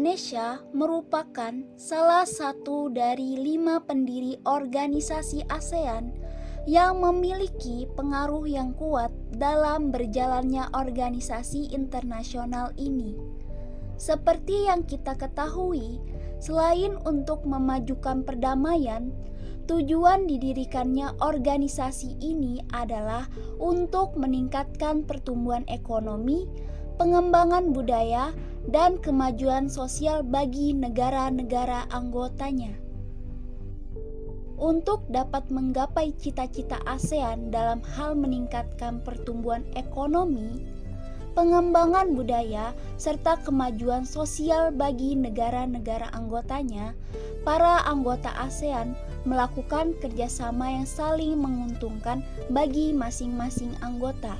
Indonesia merupakan salah satu dari 5 pendiri organisasi ASEAN yang memiliki pengaruh yang kuat dalam berjalannya organisasi internasional ini. Seperti yang kita ketahui, selain untuk memajukan perdamaian, tujuan didirikannya organisasi ini adalah untuk meningkatkan pertumbuhan ekonomi, pengembangan budaya, dan kemajuan sosial bagi negara-negara anggotanya. Untuk dapat menggapai cita-cita ASEAN dalam hal meningkatkan pertumbuhan ekonomi, pengembangan budaya, serta kemajuan sosial bagi negara-negara anggotanya, para anggota ASEAN melakukan kerjasama yang saling menguntungkan bagi masing-masing anggota.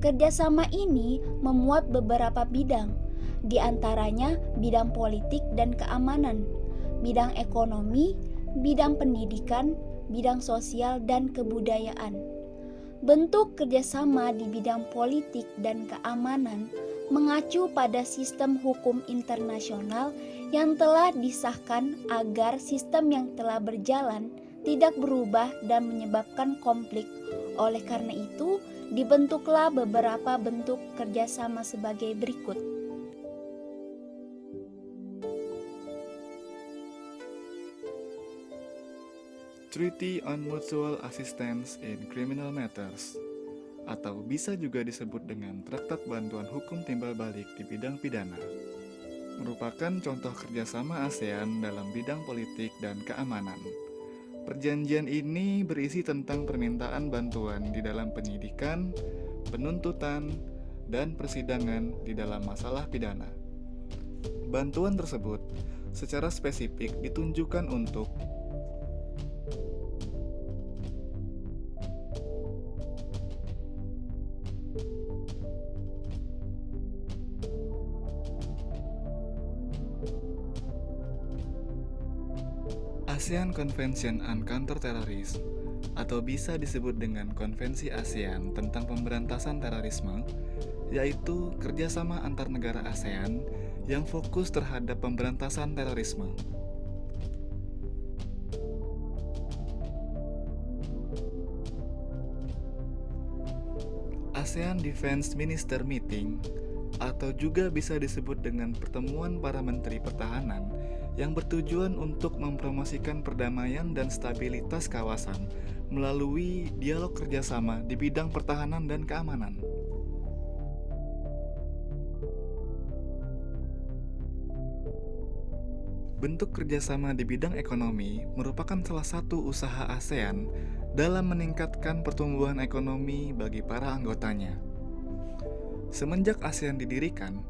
Kerjasama ini memuat beberapa bidang, di antaranya bidang politik dan keamanan, bidang ekonomi, bidang pendidikan, bidang sosial, dan kebudayaan. Bentuk kerjasama di bidang politik dan keamanan mengacu pada sistem hukum internasional yang telah disahkan agar sistem yang telah berjalan tidak berubah dan menyebabkan konflik. Oleh karena itu, dibentuklah beberapa bentuk kerjasama sebagai berikut. Treaty on Mutual Assistance in Criminal Matters, atau bisa juga disebut dengan Traktat Bantuan Hukum Timbal Balik di bidang pidana, merupakan contoh kerjasama ASEAN dalam bidang politik dan keamanan. Perjanjian ini berisi tentang permintaan bantuan di dalam penyidikan, penuntutan, dan persidangan di dalam masalah pidana. Bantuan tersebut secara spesifik ditunjukkan untuk ASEAN Convention on Counter-Terrorism, atau bisa disebut dengan Konvensi ASEAN tentang pemberantasan terorisme, yaitu kerjasama antar negara ASEAN yang fokus terhadap pemberantasan terorisme. ASEAN Defense Minister Meeting, atau juga bisa disebut dengan pertemuan para menteri pertahanan yang bertujuan untuk mempromosikan perdamaian dan stabilitas kawasan melalui dialog kerjasama di bidang pertahanan dan keamanan. Bentuk kerjasama di bidang ekonomi merupakan salah satu usaha ASEAN dalam meningkatkan pertumbuhan ekonomi bagi para anggotanya. Semenjak ASEAN didirikan,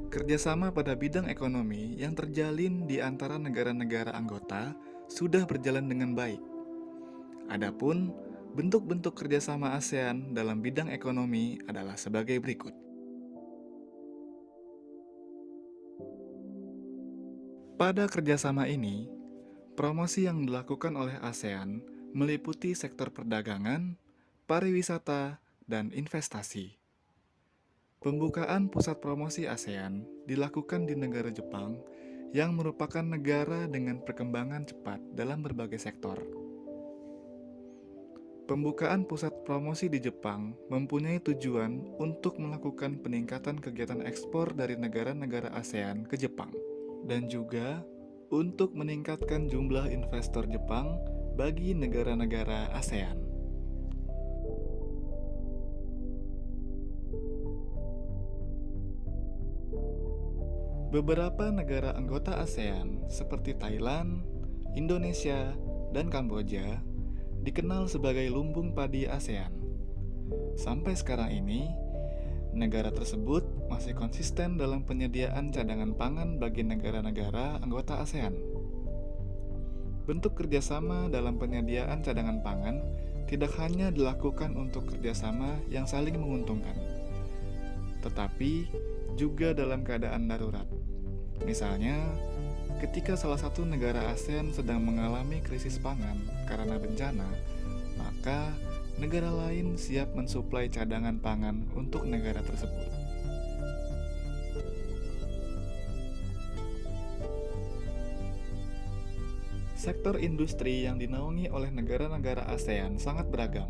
kerjasama pada bidang ekonomi yang terjalin di antara negara-negara anggota sudah berjalan dengan baik. Adapun bentuk-bentuk kerjasama ASEAN dalam bidang ekonomi adalah sebagai berikut. Pada kerjasama ini, promosi yang dilakukan oleh ASEAN meliputi sektor perdagangan, pariwisata, dan investasi. Pembukaan pusat promosi ASEAN dilakukan di negara Jepang yang merupakan negara dengan perkembangan cepat dalam berbagai sektor. Pembukaan pusat promosi di Jepang mempunyai tujuan untuk melakukan peningkatan kegiatan ekspor dari negara-negara ASEAN ke Jepang, dan juga untuk meningkatkan jumlah investor Jepang bagi negara-negara ASEAN. Beberapa negara anggota ASEAN seperti Thailand, Indonesia, dan Kamboja dikenal sebagai lumbung padi ASEAN. Sampai sekarang ini, negara tersebut masih konsisten dalam penyediaan cadangan pangan bagi negara-negara anggota ASEAN. Bentuk kerjasama dalam penyediaan cadangan pangan tidak hanya dilakukan untuk kerjasama yang saling menguntungkan, tetapi juga dalam keadaan darurat. Misalnya, ketika salah satu negara ASEAN sedang mengalami krisis pangan karena bencana, maka negara lain siap mensuplai cadangan pangan untuk negara tersebut. Sektor industri yang dinaungi oleh negara-negara ASEAN sangat beragam.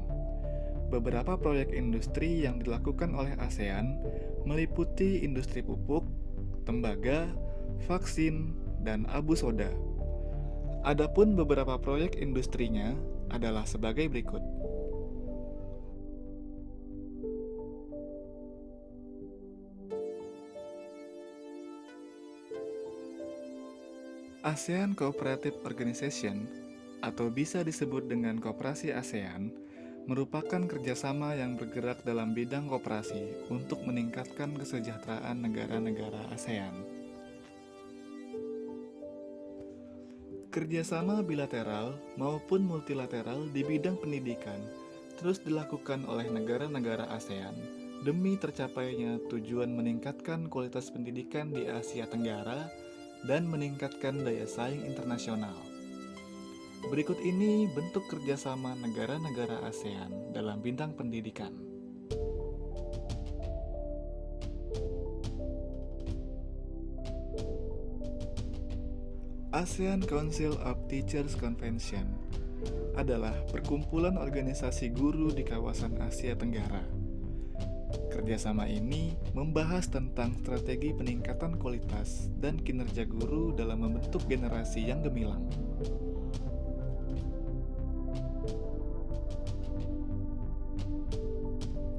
Beberapa proyek industri yang dilakukan oleh ASEAN meliputi industri pupuk, tembaga, vaksin, dan abu soda. Adapun beberapa proyek industrinya adalah sebagai berikut. ASEAN Cooperative Organization, atau bisa disebut dengan Koperasi ASEAN, merupakan kerjasama yang bergerak dalam bidang koperasi untuk meningkatkan kesejahteraan negara-negara ASEAN. Kerjasama bilateral maupun multilateral di bidang pendidikan terus dilakukan oleh negara-negara ASEAN demi tercapainya tujuan meningkatkan kualitas pendidikan di Asia Tenggara dan meningkatkan daya saing internasional. Berikut ini bentuk kerjasama negara-negara ASEAN dalam bidang pendidikan. ASEAN Council of Teachers Convention adalah perkumpulan organisasi guru di kawasan Asia Tenggara. Kerjasama ini membahas tentang strategi peningkatan kualitas dan kinerja guru dalam membentuk generasi yang gemilang.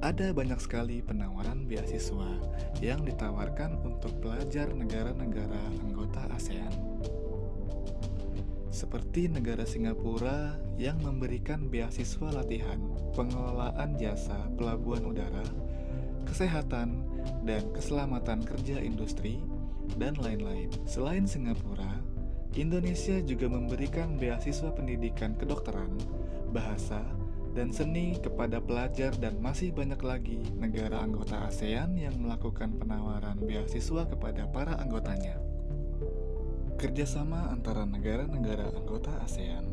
Ada banyak sekali penawaran beasiswa yang ditawarkan untuk pelajar negara-negara anggota ASEAN. Seperti negara Singapura yang memberikan beasiswa latihan, pengelolaan jasa pelabuhan udara, kesehatan, dan keselamatan kerja industri, dan lain-lain. Selain Singapura, Indonesia juga memberikan beasiswa pendidikan kedokteran, bahasa, dan seni kepada pelajar dan masih banyak lagi negara anggota ASEAN yang melakukan penawaran beasiswa kepada para anggotanya. Kerjasama antara negara-negara anggota ASEAN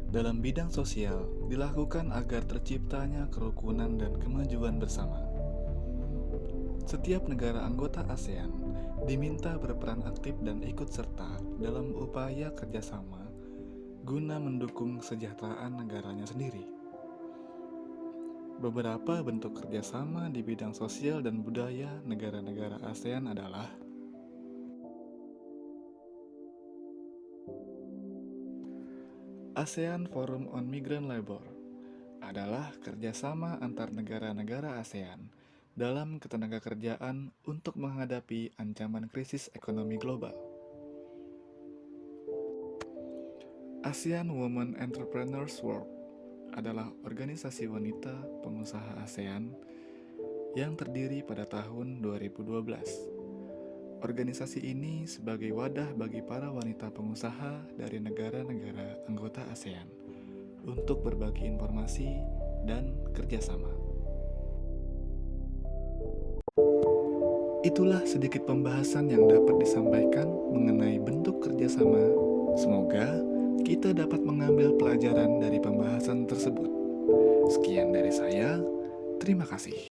dalam bidang sosial dilakukan agar terciptanya kerukunan dan kemajuan bersama. Setiap negara anggota ASEAN diminta berperan aktif dan ikut serta dalam upaya kerjasama guna mendukung kesejahteraan negaranya sendiri. Beberapa bentuk kerjasama di bidang sosial dan budaya negara-negara ASEAN adalah ASEAN Forum on Migrant Labor adalah kerjasama antar negara-negara ASEAN dalam ketenagakerjaan untuk menghadapi ancaman krisis ekonomi global. ASEAN Women Entrepreneurs World adalah organisasi wanita pengusaha ASEAN yang terdiri pada tahun 2012. Organisasi ini sebagai wadah bagi para wanita pengusaha dari negara-negara anggota ASEAN untuk berbagi informasi dan kerjasama. Itulah sedikit pembahasan yang dapat disampaikan mengenai bentuk kerjasama. Semoga kita dapat mengambil pelajaran dari pembahasan tersebut. Sekian dari saya, terima kasih.